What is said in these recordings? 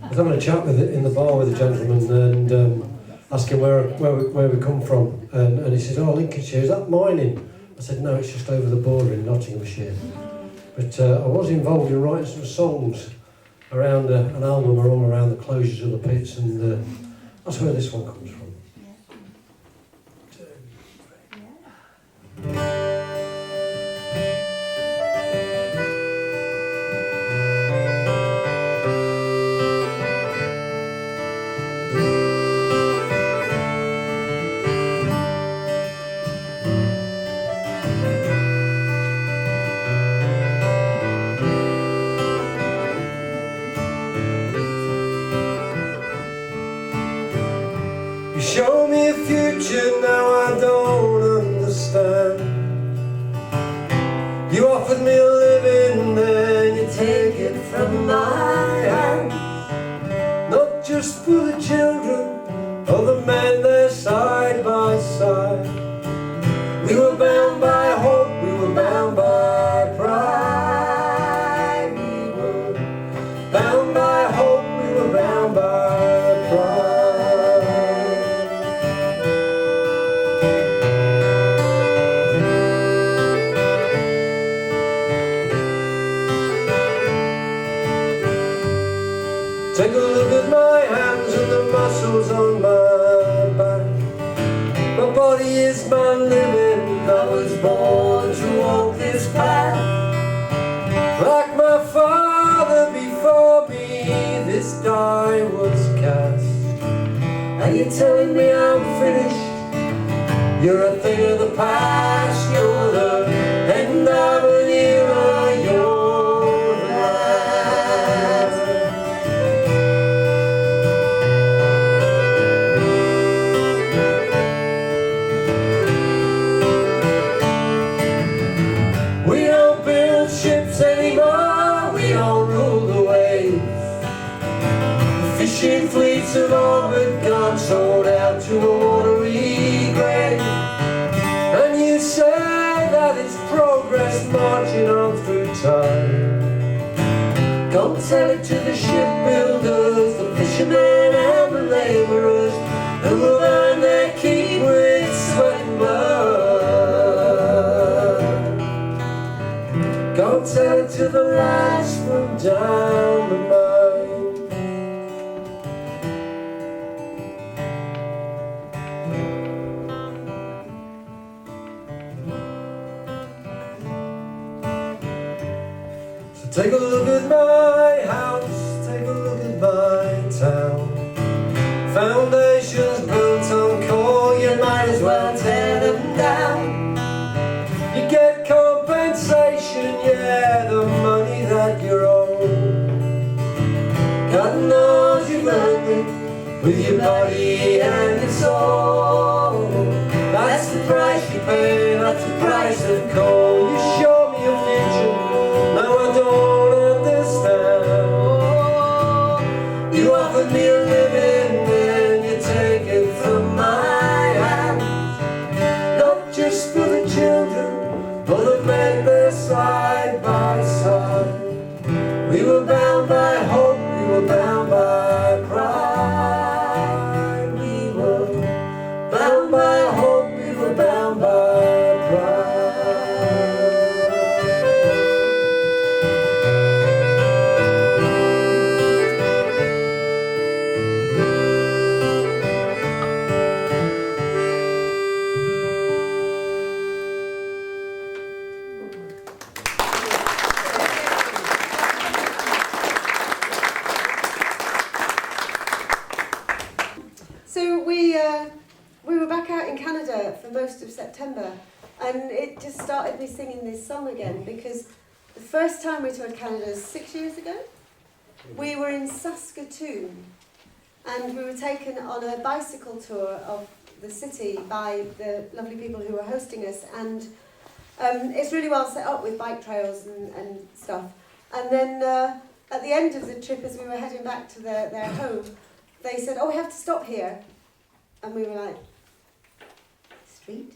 I was having a chat in the bar with a gentleman and asked him where we come from, and he said, "Oh, Lincolnshire, is that mining?" I said, "No, it's just over the border in Nottinghamshire." But I was involved in writing some songs around an album all around the closures of the pits, and that's where this one comes from. You show me a future now I don't understand. You offered me a living, then you take it from my hands. Not just for the children or the men there side by side. We were bound by hope, we were bound by pride. We were bound by hope, we were bound by pride. Take a look at my hands and the muscles on my back. My body is my living, I was born to walk this path. Like my father before me, this die was cast. Are you telling me I'm finished? You're a thing of the past, you're the end of an era, you're the last. We don't build ships anymore, we don't rule the waves. The fishing fleets have all but gone, sold out to a watery grave. And you say that it's progress marching on through time. Go tell it to the shipbuilders, the fishermen and the labourers, who will earn their keep with sweat and blood. Go tell it to the lads from down the mine. So take a look at my house, take a look at my town. Foundations built on coal, you might as well tear them down. You get compensation, yeah, the money that you're owed. God knows you've earned it with your body and your soul. That's the price you pay, that's the price of coal. You show me a future, now I don't understand. You offered me a living, then you take it from my hands. Not just for the children, but the men there side by side. We were bound by hope, we were bound by pride. We were bound by hope, we were bound by pride. So we were back out in Canada for most of September, and it just started me singing this song again, because the first time we toured Canada 6 years ago, we were in Saskatoon, and we were taken on a bicycle tour of the city by the lovely people who were hosting us, and it's really well set up with bike trails and stuff. And then at the end of the trip, as we were heading back to their home, they said, "Oh, we have to stop here." And we were like, "Street?"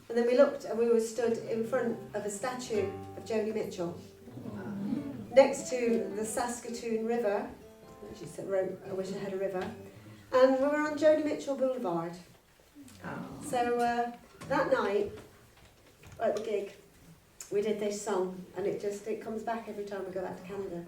And then we looked, and we were stood in front of a statue of Joni Mitchell, next to the Saskatoon River. She wrote I Wish I Had a River. And we were on Joni Mitchell Boulevard. So that night at the gig, we did this song, and it comes back every time we go back to Canada.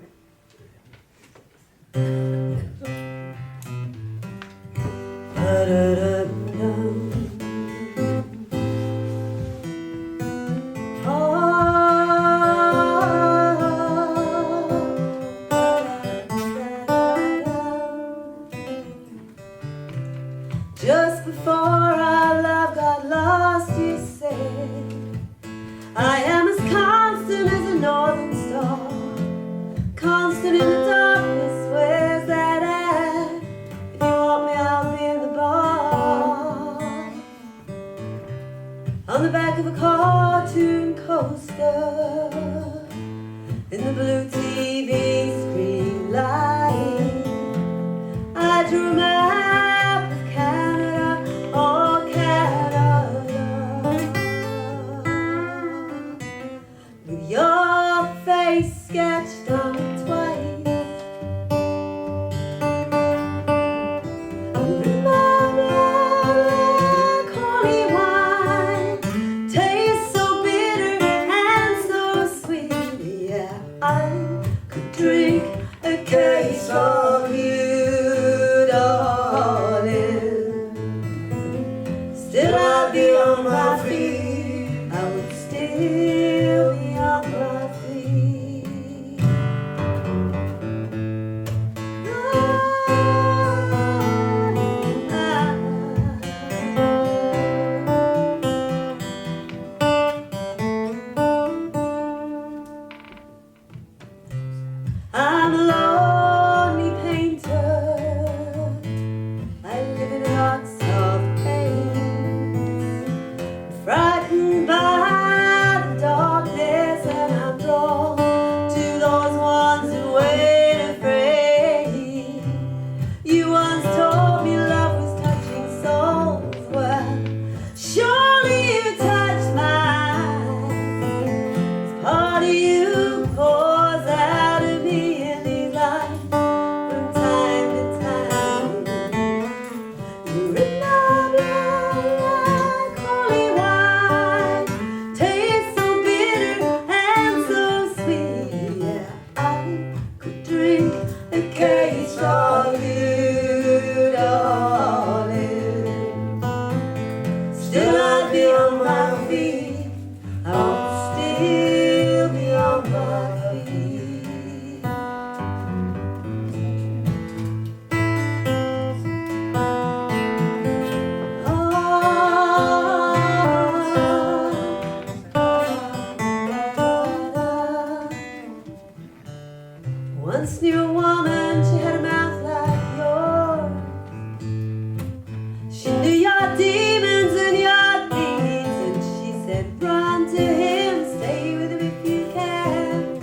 Just before our love got lost, you said, I am as constant as a northern star, constant in the darkness, where's that at? If you want me, I'll be in the bar, on the back of a cartoon coaster, in the blue TV screen light, I drew a map of Canada, oh Canada, with your face sketched on it twice. And in my blood like holy wine, tastes so bitter and so sweet. Yeah, I could drink a case of you, darling. Still I'd be on my feet. I would still be on my feet. I'm a lonely painter. I live in lots of pain, frightened by the darkness, and I'm drawn to those ones who ain't afraid. You once told me love was touching souls. Well, surely you touched mine. This part of you pours out of me in these lines from time to time. You're in my blood like holy wine, tastes so bitter and so sweet. Yeah, I could drink a case of you, darling. Still I'd be on my feet. I would still be on my feet. Once knew a woman, she had a mouth like yours. She knew your demons and your deeds, and she said, run to him, stay with him if you can.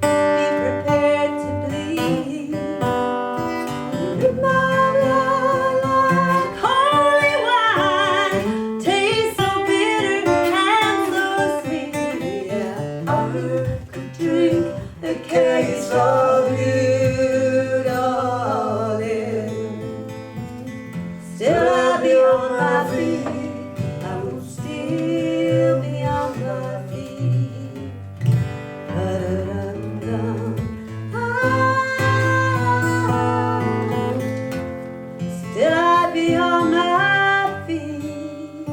Be prepared to bleed. You're my blood like holy wine, tastes so bitter and so sweet. Yeah, I could drink a case of you, darling. Still I'd be on my feet. I would still be on my feet. Da-da-dum-dum. Still I'd be on my feet.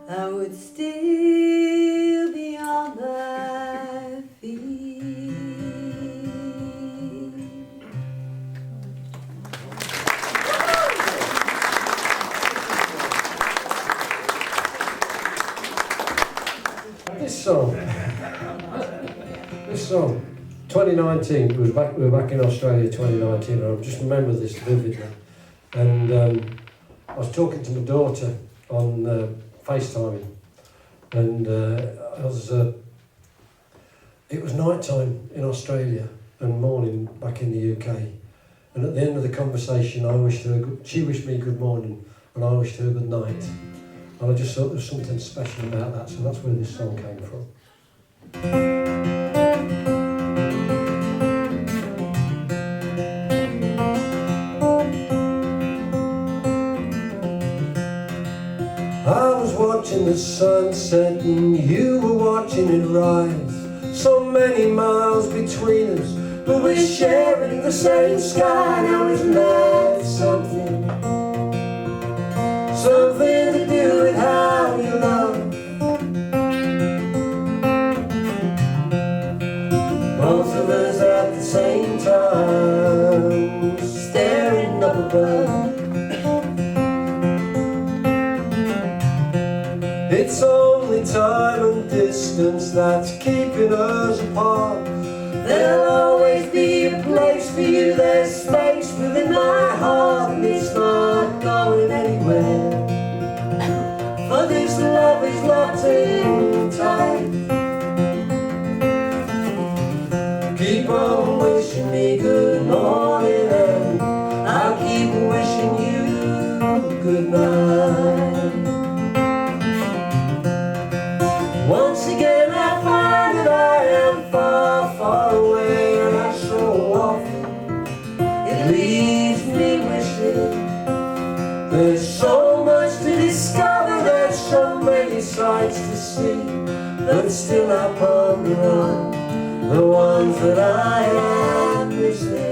I would still be on my feet. This song, 2019. We were back in Australia, 2019. And I just remember this vividly. And I was talking to my daughter on FaceTiming, and it was night time in Australia and morning back in the UK. And at the end of the conversation, she wished me good morning, and I wished her good night. And I just thought there was something special about that, so that's where this song came from. sunset and you were watching it rise. So many miles between us, but we're sharing the same sky. Now isn't that something? Something to do with how you love. Both of us at the same time, staring up above. It's only time and distance that's keeping us apart. There'll always be a place for you, there's space within my heart, and it's not going anywhere. For this love is locked in tight. Keep on wishing me good morning, and I'll keep wishing you good night. Once again I find that I am far, far away, and I so often it leaves me wishing there's so much to discover, there's so many sights to see, but still I ponder on the ones that I am missing.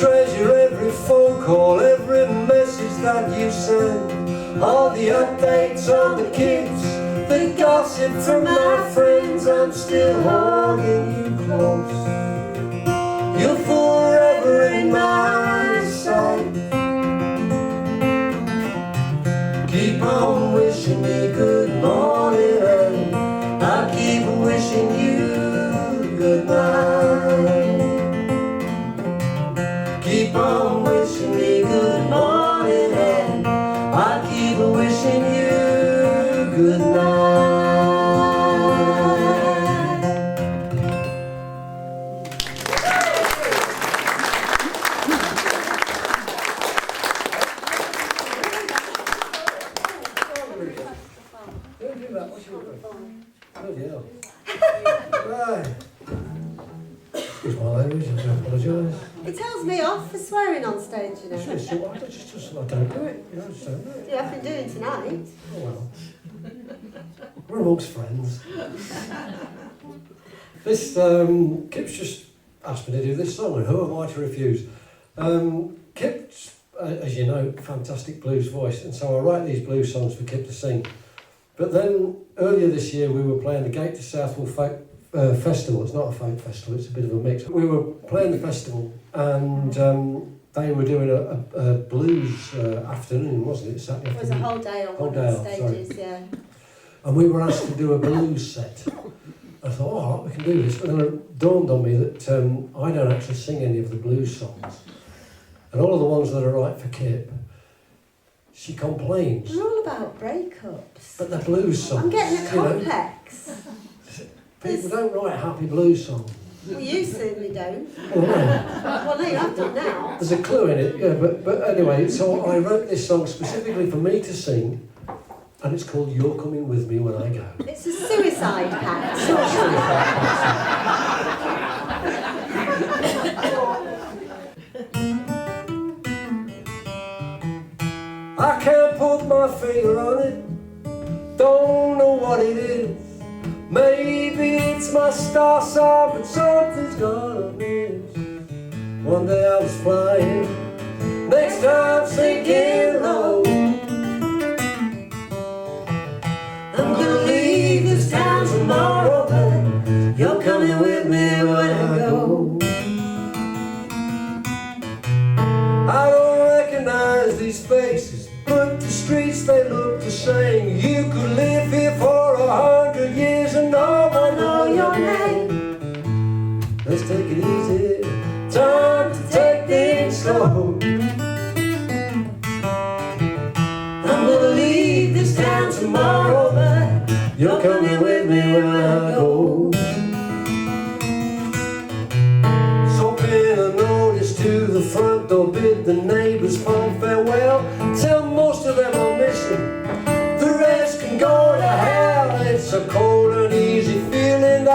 Treasure every phone call, every message that you send, all the updates on the kids, the gossip from my friends. I'm still holding you close. You're forever in my sight. Keep on wishing me good morning, and I'll keep wishing you good night. Keep on wishing me good morning, and I keep wishing you good night. Don't do that. What's your bloody hell. Right. Excuse my language, I apologise. It tells me off for swearing on stage, you know. I don't do it. You know, just don't do it. Yeah, I've been doing tonight. Oh well. We're amongst friends. This, Kip's just asked me to do this song, and who am I to refuse? Kip's, as you know, fantastic blues voice, and so I write these blues songs for Kip to sing. But then, earlier this year, we were playing the Gate to Southwell Folk Festival. It's not a folk festival, it's a bit of a mix. We were playing the festival, and they were doing a blues afternoon, wasn't it? Saturday It was a afternoon. whole day on Whole one day of on, the stages, yeah. And we were asked to do a blues set. I thought, all right, we can do this. But then it dawned on me that I don't actually sing any of the blues songs. And all of the ones that are right for Kip, she complains. We're all about breakups. But they're blues songs. I'm getting a you know. complex. People don't write happy blues songs. Well, you certainly don't. Well, no. Well, no, you have done now. There's a clue in it, yeah, but anyway, so I wrote this song specifically for me to sing, and it's called You're Coming With Me When I Go. It's a suicide pact. I can't put my finger on it, don't know what it is. Maybe it's my star sign, but something's gonna miss. One day I was flying, next time sinking low. I'm gonna leave this town tomorrow, but you're coming with me when I go. I don't recognize these faces, but the streets they look the same. You could live here for 100 years and no one know your name. Let's take it easy, time to take things slow.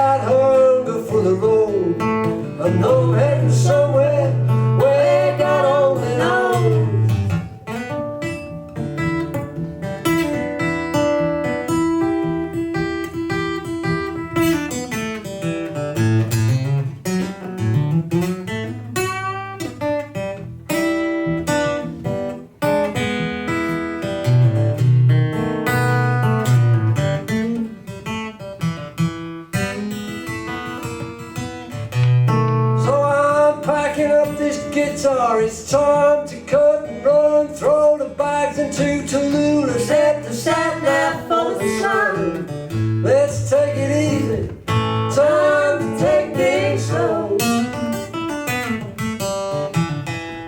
that hunger for the road. I know I'm heading somewhere where God only knows. Guitar, it's time to cut and run, throw the bags into Tallulah, set the sat-nav for the sun. Let's take it easy, time to take things slow.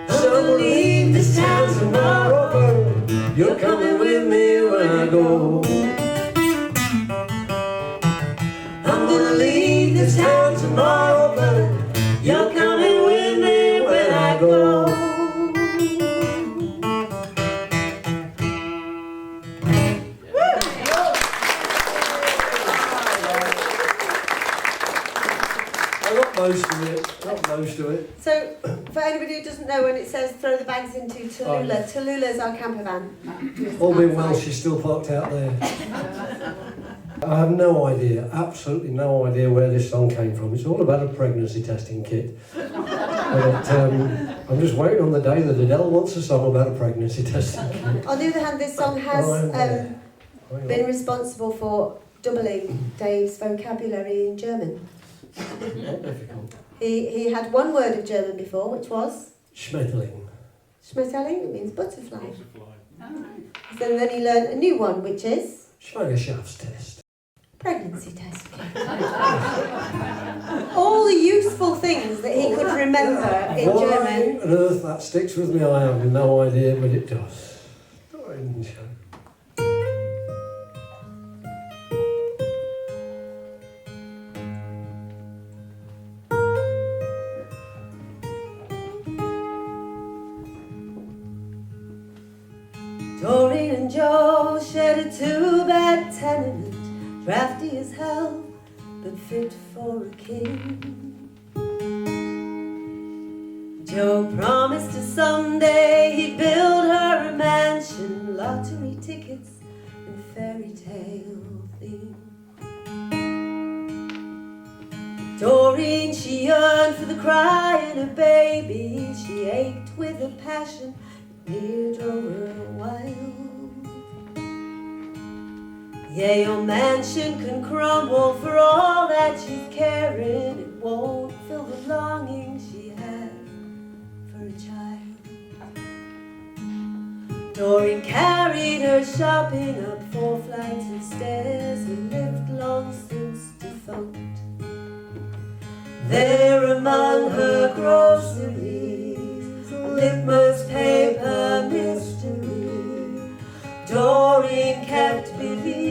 I'm gonna leave this town tomorrow, but you're coming with me when I go. I'm gonna leave this town tomorrow, but you're coming with me when I go. I got most of it. So, for anybody who doesn't know, when it says throw the bags into Tallulah, Tallulah's our camper van. All being well, she's still parked out there. I have no idea, absolutely no idea where this song came from. It's all about a pregnancy testing kit. But I'm just waiting on the day that Adele wants a song about a pregnancy testing kit. On the other hand, this song has been responsible for doubling Dave's vocabulary in German. Not difficult. He had one word of German before, which was? Schmetterling. Schmetterling, it means butterfly. Then he learned a new one, which is? Schwangerschaftstest. Pregnancy test kit. All the useful things that he could remember in Why German. on earth that sticks with me, I have no idea, but it does. Doreen and Joe shared a two-bed tenement, drafty as hell, but fit for a king. Joe promised her someday he'd build her a mansion, lottery tickets and fairy tale theme. Doreen, she yearned for the cry in her baby, she ached with a passion near drove her wild. Yeah, your mansion can crumble for all that she's caring. It won't fill the longing she had for a child. Doreen carried her shopping up 4 flights of stairs, a lift long since defunct. There among her groceries, litmus paper mystery, Doreen kept believing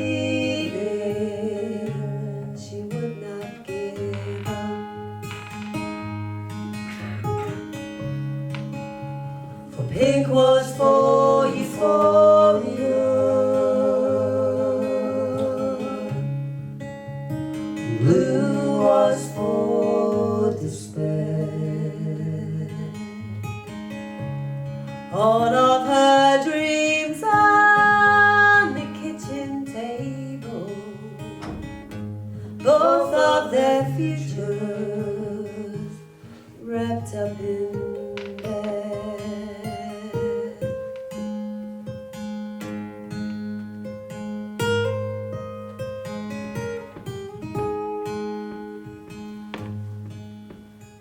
she would not give up. For pink was for euphoria, blue was for despair. All of her dreams on the kitchen table, both of their futures wrapped up in bed.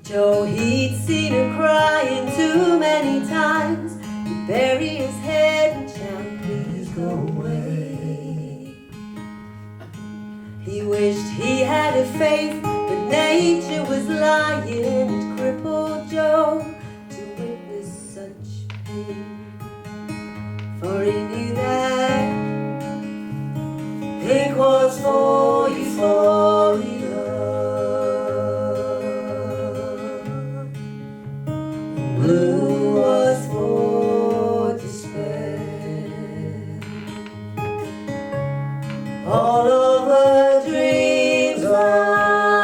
Joe, he'd seen her crying too many times. He'd bury his head and shout, please go away. He wished he had a faith, but nature was lying. It crippled Joe to witness such pain. For he knew that pink was for euphoria, blue was for despair. All of her dreams are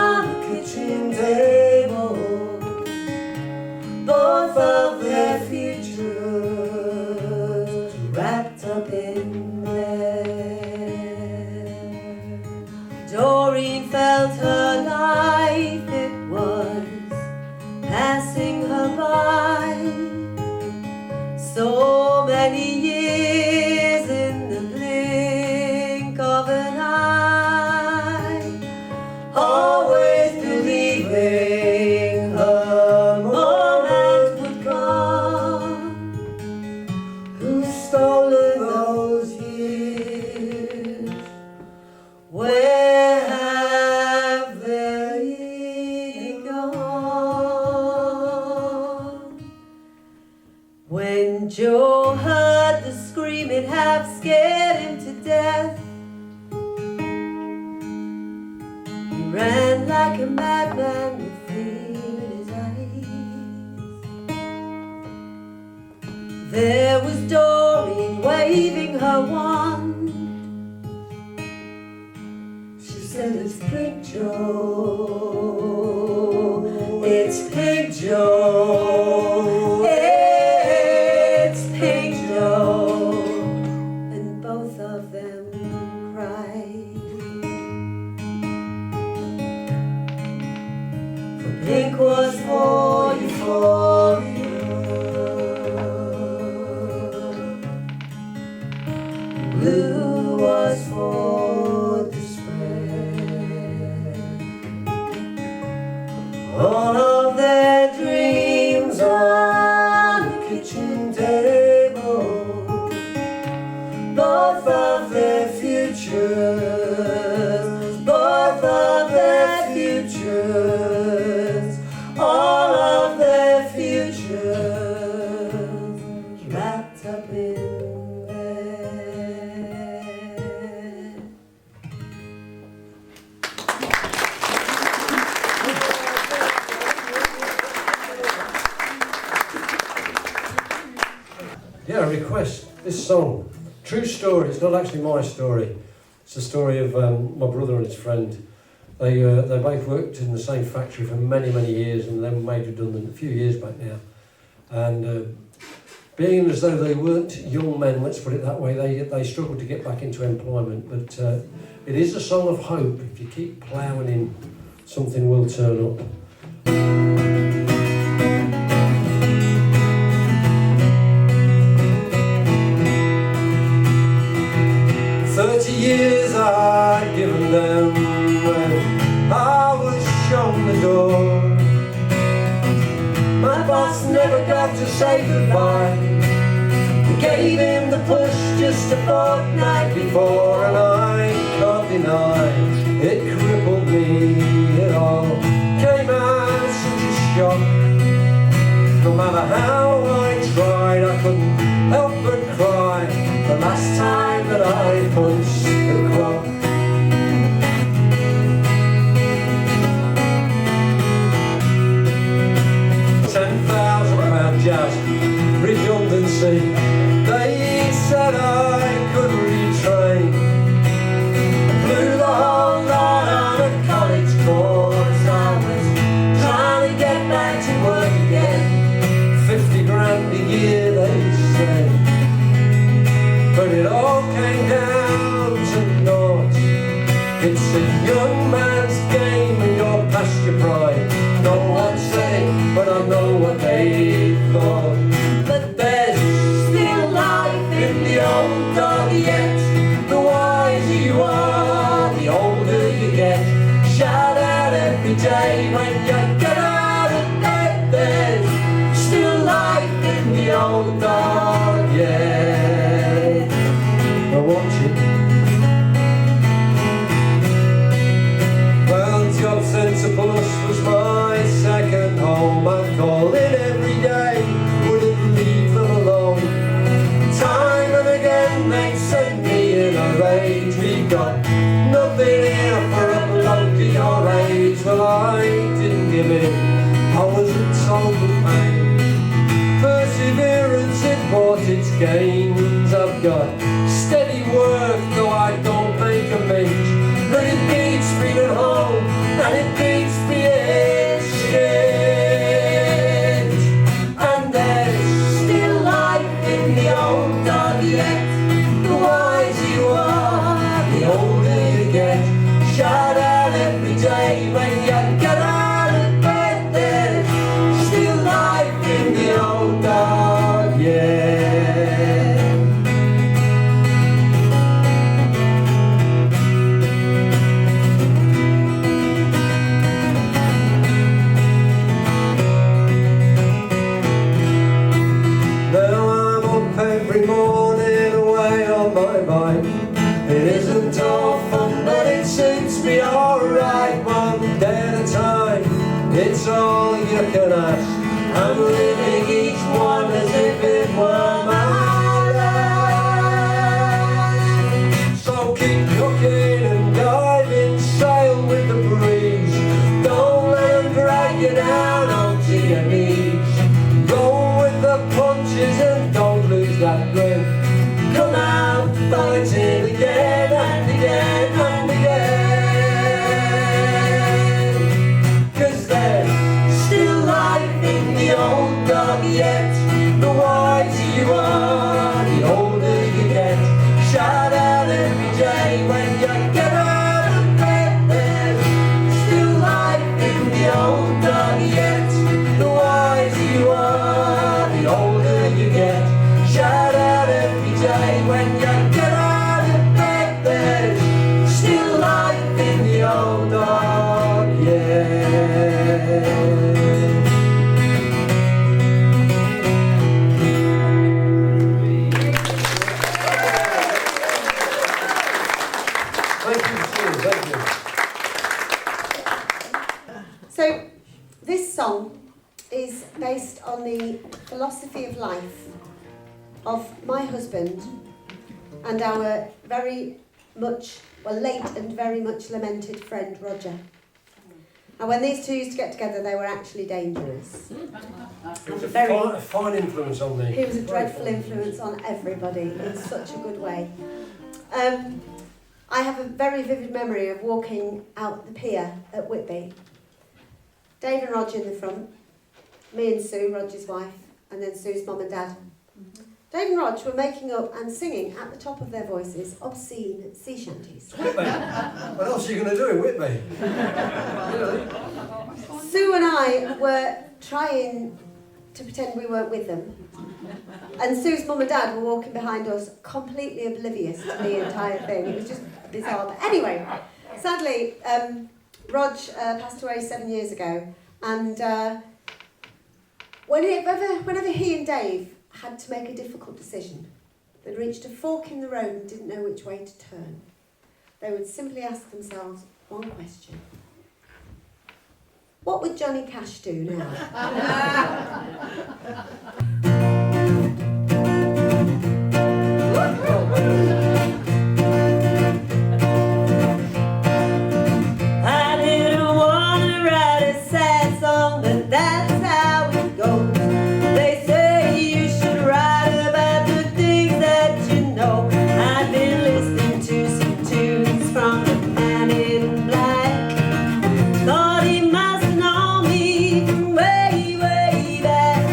Joe heard the scream, it half scared him to death. He ran like a madman with fear in his eyes. There was Doreen waving her wand. She said, "It's Pink Joe, it's Pink Joe, it's Pink Joe." And both of them cried. For pink was for euphoria, blue was for despair. All of their dreams on the kitchen table, both of their futures, both of their futures, all of their futures wrapped up in there. Yeah, a request. This song, true story. It's not actually my story. It's the story of my brother and his friend. They both worked in the same factory for many, many years, and they were made redundant a few years back now. And being as though they weren't young men, let's put it that way, they struggled to get back into employment. But it is a song of hope. If you keep ploughing in, something will turn up. 30 years I'd given them when I was shown the door. My boss never got to say goodbye. We gave him the push just a fortnight before, and I can't deny it crippled me at all. Came as such a shock. No matter how I tried, I couldn't help but cry the last time that I punched the clock. £10,000 jazz redundancy. They said I could retrain. Blew the whole lot on a college course. I was trying to get back to work again. 50 grand a year, they say. But it all came down to naught. It's a young man's game and you're past your pride. No one's saying, but I know what they thought. But there's still life in the old dog yet. The wiser you are, the older you get. Shout out every day when you get out of bed. There's still life in the old dog yet. Now watch it. Well, Job Centre Plus was my second home. I'd call it every day, wouldn't leave them alone. Time and again they'd send me in a rage. We got nothing here for a bloke of your age. Well, I didn't give in, I wasn't told the pain. Perseverance, it brought its gains. I've got steady work, though I don't make a mince. But it beats me at home, and it beats me in shit. And there's still life in the old dog yet. The wiser you are, the older you get. Shout out every day when you get out of bed. There's still life in the old dog yet. Every morning away on my bike. It isn't all fun, but it suits me alright. One day at a time, it's all you can ask. I'm living each one as if it were my Thank you. So, this song is based on the philosophy of life of my husband and our late and very much lamented friend Roger. And when these two used to get together, they were actually dangerous. It was a fine influence on me. He was a dreadful influence on everybody in such a good way. I have a very vivid memory of walking out the pier at Whitby. Dave and Roger in the front, me and Sue, Roger's wife, and then Sue's mum and dad. Dave and Rog were making up and singing at the top of their voices obscene sea shanties. Whitby. What else are you going to do in Whitby? Sue and I were trying to pretend we weren't with them. And Sue's mum and dad were walking behind us, completely oblivious to the entire thing. It was just bizarre. But anyway, sadly, Rog passed away 7 years ago. And whenever he and Dave had to make a difficult decision, they'd reached a fork in the road and didn't know which way to turn, they would simply ask themselves one question. What would Johnny Cash do now? I didn't want to write a sad song, but that's how it goes. They say you should write about the things that you know. I've been listening to some tunes from the Man in Black. Thought he must know me from way, way back.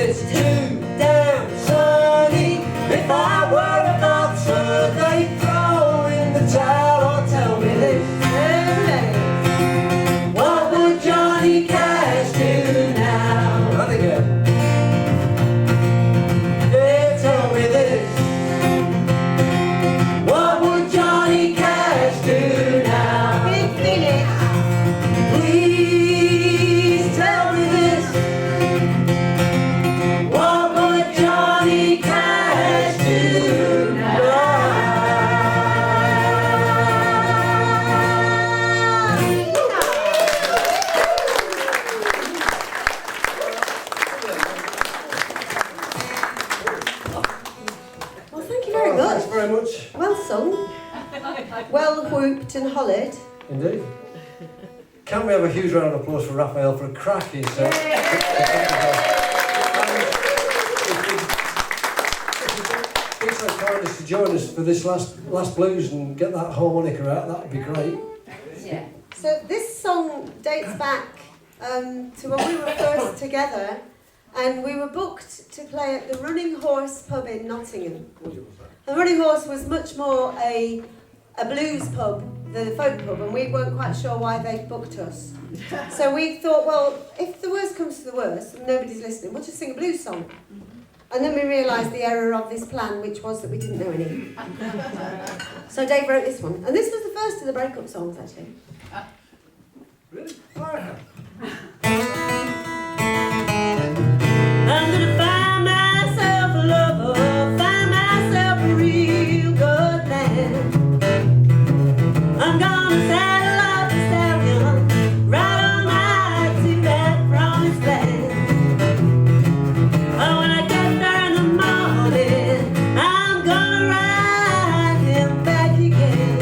it's too damn sunny. If I were a boxer, they'd throw in the towel or tell me this. What would Johnny Cash do now? And again. They tell me this. What would Johnny Cash do now? Big finish. Please tell me this. What would Johnny Cash do now? Well, thank you very much. Thanks very much. Well sung. Well whooped and hollered. Indeed. Can we have a huge round of applause for Raphael for a cracking set? Be so kind as to join us for this last blues and get that harmonica out, that would be great. Yeah. So this song dates back to when we were first together, and we were booked to play at the Running Horse pub in Nottingham. The Running Horse was much more a blues pub than a folk pub, and we weren't quite sure why they booked us. So we thought, well, if the worst comes to the worst and nobody's listening, we'll just sing a blues song. And then we realised the error of this plan, which was that we didn't know any. So Dave wrote this one, and this was the first of the breakup songs, actually. Really? Wow. I'm gonna find myself a lover, find myself a real good man. I'm gonna saddle up a stallion, ride all night to that promised land. Oh, when I get there in the morning, I'm gonna ride him back again.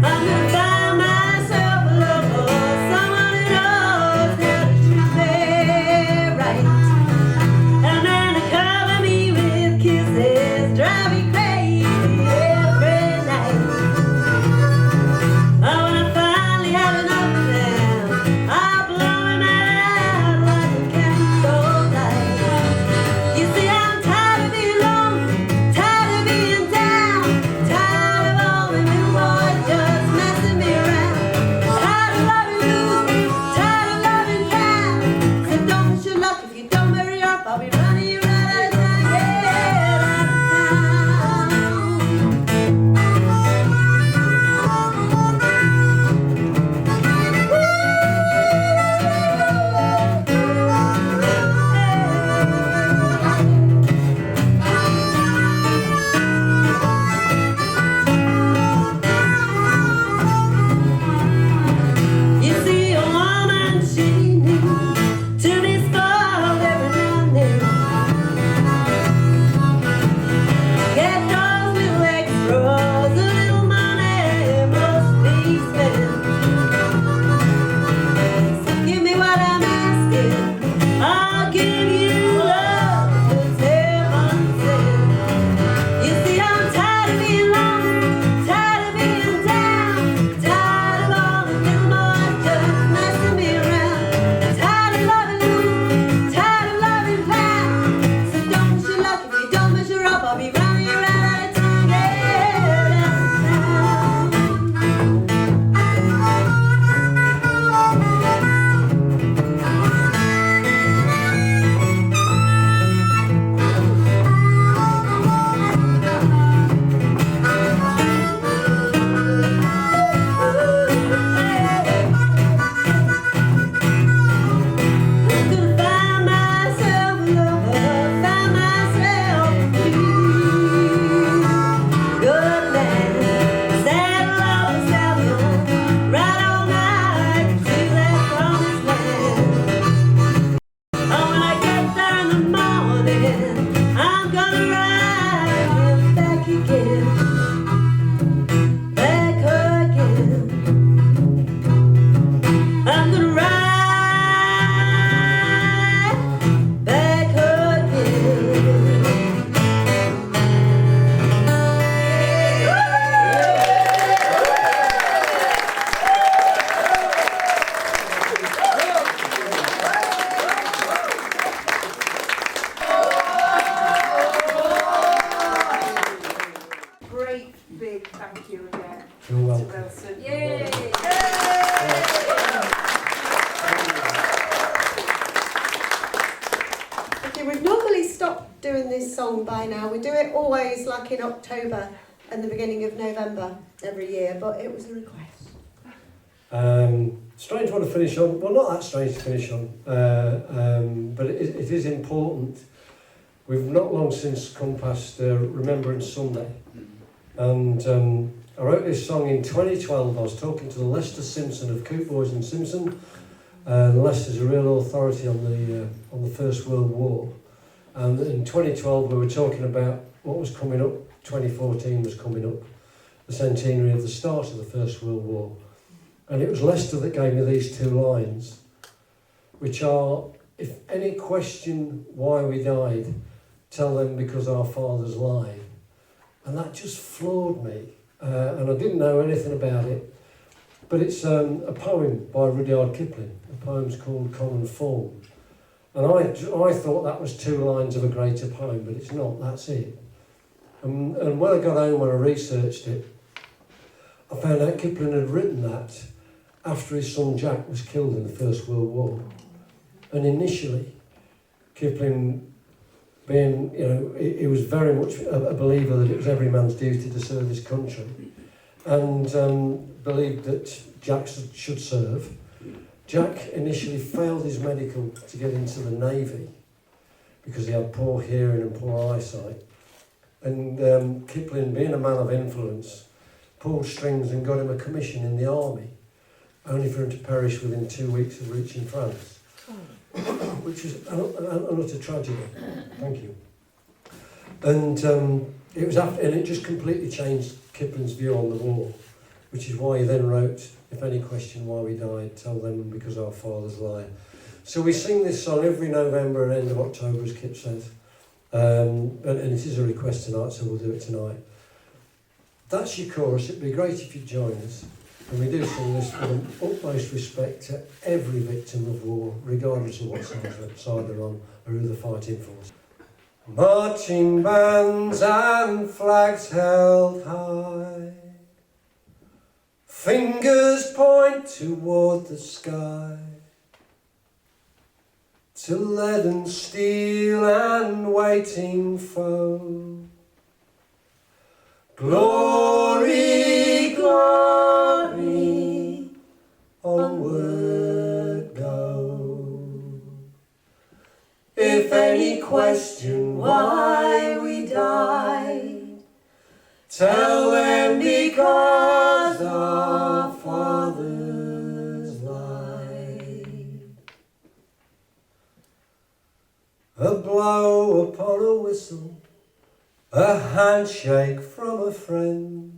I'm gonna find myself a lover, someone who knows how to treat me right. And then to cover me with kisses, drive me crazy every night. Oh, when I finally have enough of them, I'll blow him out like a candlelight. You see, I'm tired of being alone, tired of being down, tired of all them little boys just messing me around. Tired of loving loose, tired of loving down. So don't you luck if you don't marry up, I'll be running you right out of town, yeah, right You see, a woman, she needs to be spoiled every now and then. we've normally stopped doing this song by now. We do it always like in October and the beginning of November every year, but it was a request. Strange one to finish on. Well, not that strange to finish on, but it is important. We've not long since come past Remembrance Sunday, and I wrote this song in 2012. I was talking to the Lester Simpson of Coop Boys and Simpson. Leicester's a real authority on the First World War, and in 2012 we were talking about what was coming up. 2014 was coming up, the centenary of the start of the First World War, and it was Leicester that gave me these two lines, which are, "If any question why we died, tell them because our fathers lied." And that just floored me, and I didn't know anything about it, but it's a poem by Rudyard Kipling. The poem's called Common Form, and I thought that was two lines of a greater poem, but it's not, that's it. And when I got home, when I researched it, I found out Kipling had written that after his son Jack was killed in the First World War. And initially, Kipling, being, he was very much a believer that it was every man's duty to serve his country, and believed that Jack should serve. Jack initially failed his medical to get into the Navy because he had poor hearing and poor eyesight. And Kipling, being a man of influence, pulled strings and got him a commission in the army, only for him to perish within 2 weeks of reaching France, which is an utter tragedy. Thank you. And it was after, and it just completely changed Kipling's view on the war, which is why he then wrote, "If any question why we died, tell them because our fathers lie." So we sing this song every November and end of October, as Kip says. And it is a request tonight, so we'll do it tonight. That's your chorus. It'd be great if you'd join us. And we do sing this with the utmost respect to every victim of war, regardless of what side they're on or who they're fighting for. Marching bands and flags held high, fingers point toward the sky, to leaden steel and waiting foe. Glory, glory, onward go. If any question why we died, tell them because our fathers lied. A blow upon a whistle, a handshake from a friend.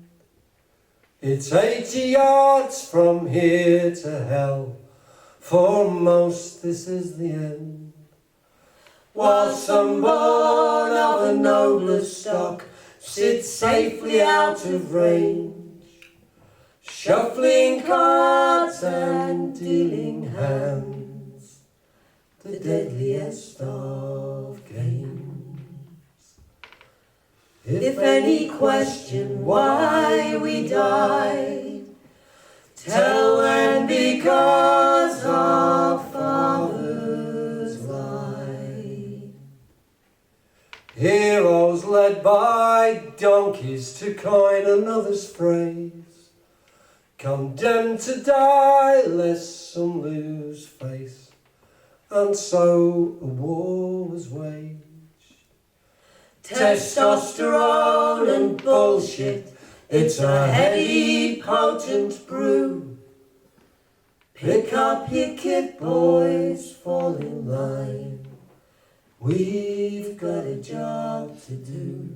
It's 80 yards from here to hell. For most this is the end. While some born of a nobler stock sit safely out of range, shuffling cards and dealing hands, the deadliest of games. If any question why we died, tell them because our fathers lied. Heroes led by donkeys, to coin another's phrase, condemned to die lest some lose face, and so a war was waged. Testosterone and bullshit, it's a heady, potent brew. Pick up your kit, boys, fall in line. We've got a job to do.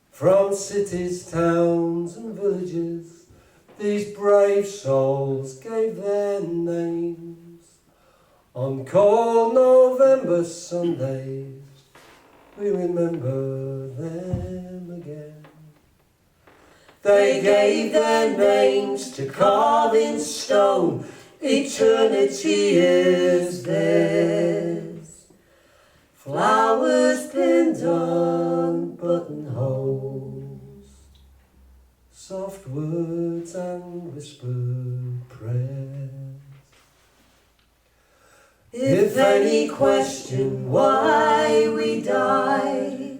From cities, towns and villages, these brave souls gave their names. On cold November Sundays, we remember them again. They gave their names to carve in stone, eternity is theirs. Flowers pinned on buttonholes, soft words and whispered prayers. If any question why we died,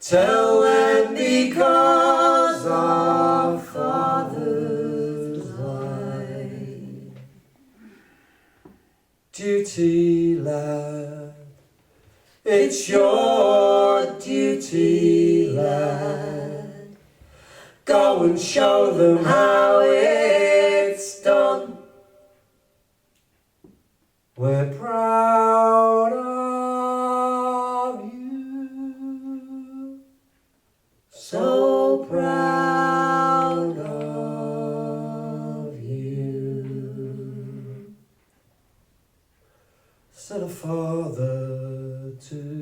tell them because our fathers lied. Duty, lad, it's your duty, lad. Go and show them how it's done. We're proud of you, so proud of you, said a father to